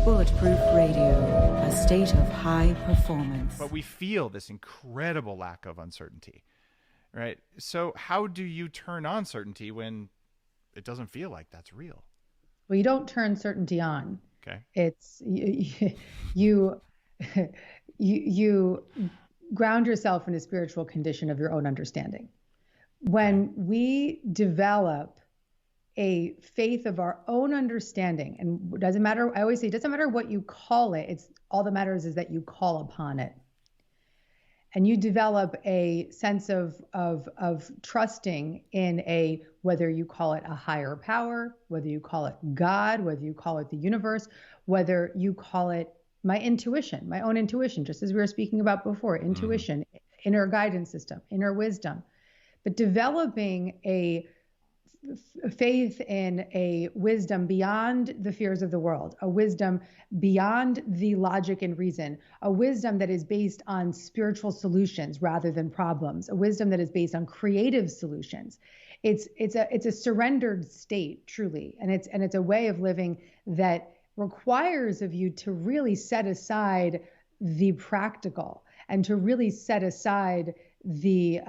Bulletproof Radio, a state of high performance. But we feel this incredible lack of uncertainty, right? So how do you turn on certainty when it doesn't feel like that's real? Well, you don't turn certainty on. Okay. It's you ground yourself in a spiritual condition of your own understanding. When we develop a faith of our own understanding, and it doesn't matter, I always say, it doesn't matter what you call it. It's all that matters is that you call upon it. And you develop a sense of trusting in a, whether you call it a higher power, whether you call it God, whether you call it the universe, whether you call it my intuition, my own intuition, just as we were speaking about before, intuition, inner guidance system, inner wisdom. But developing a faith in a wisdom beyond the fears of the world, a wisdom beyond the logic and reason, a wisdom that is based on spiritual solutions rather than problems, a wisdom that is based on creative solutions. It's a surrendered state, truly, and it's a way of living that requires of you to really set aside the practical and to really set aside the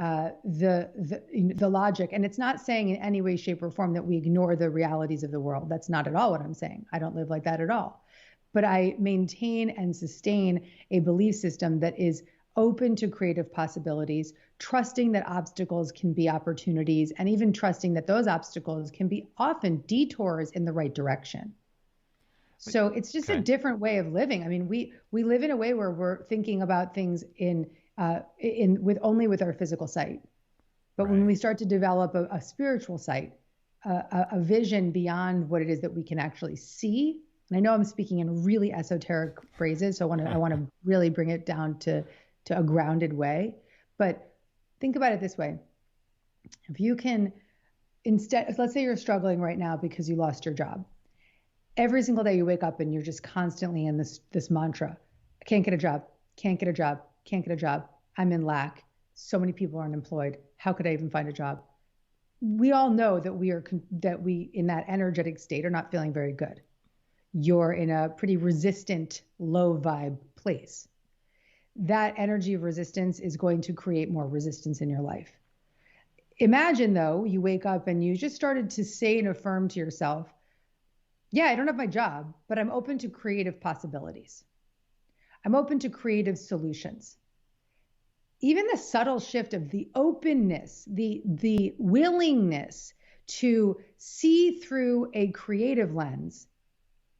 logic. And it's not saying in any way, shape, or form that we ignore the realities of the world. That's not at all what I'm saying. I don't live like that at all. But I maintain and sustain a belief system that is open to creative possibilities, trusting that obstacles can be opportunities, and even trusting that those obstacles can be often detours in the right direction. So it's just a different way of living. I mean, we live in a way where we're thinking about things with our physical sight. But when we start to develop a spiritual sight, a vision beyond what it is that we can actually see, and I know I'm speaking in really esoteric phrases, so I want to really bring it down to a grounded way. But think about it this way. If you can, instead, let's say you're struggling right now because you lost your job. Every single day you wake up and you're just constantly in this mantra: I can't get a job, can't get a job, can't get a job. I'm in lack. So many people are unemployed. How could I even find a job? We all know that we in that energetic state are not feeling very good. You're in a pretty resistant, low vibe place. That energy of resistance is going to create more resistance in your life. Imagine though, you wake up and you just started to say and affirm to yourself, yeah, I don't have my job, but I'm open to creative possibilities. I'm open to creative solutions. Even the subtle shift of the openness, the willingness to see through a creative lens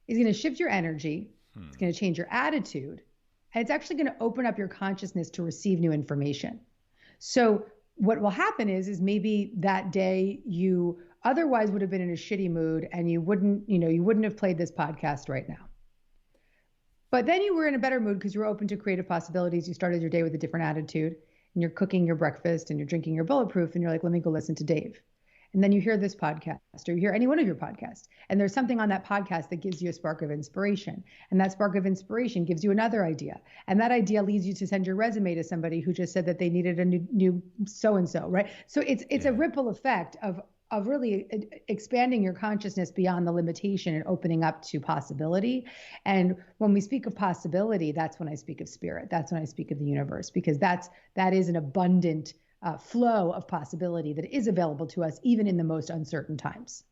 is going to shift your energy. It's going to change your attitude. And it's actually going to open up your consciousness to receive new information. So what will happen is maybe that day you otherwise would have been in a shitty mood and you wouldn't have played this podcast right now. But then you were in a better mood because you were open to creative possibilities. You started your day with a different attitude, and you're cooking your breakfast and you're drinking your Bulletproof, and you're like, let me go listen to Dave. And then you hear this podcast, or you hear any one of your podcasts, and there's something on that podcast that gives you a spark of inspiration. And that spark of inspiration gives you another idea. And that idea leads you to send your resume to somebody who just said that they needed a new so-and-so, right? So it's a ripple effect of really expanding your consciousness beyond the limitation and opening up to possibility. And when we speak of possibility, that's when I speak of spirit. That's when I speak of the universe, because that is an abundant flow of possibility that is available to us even in the most uncertain times.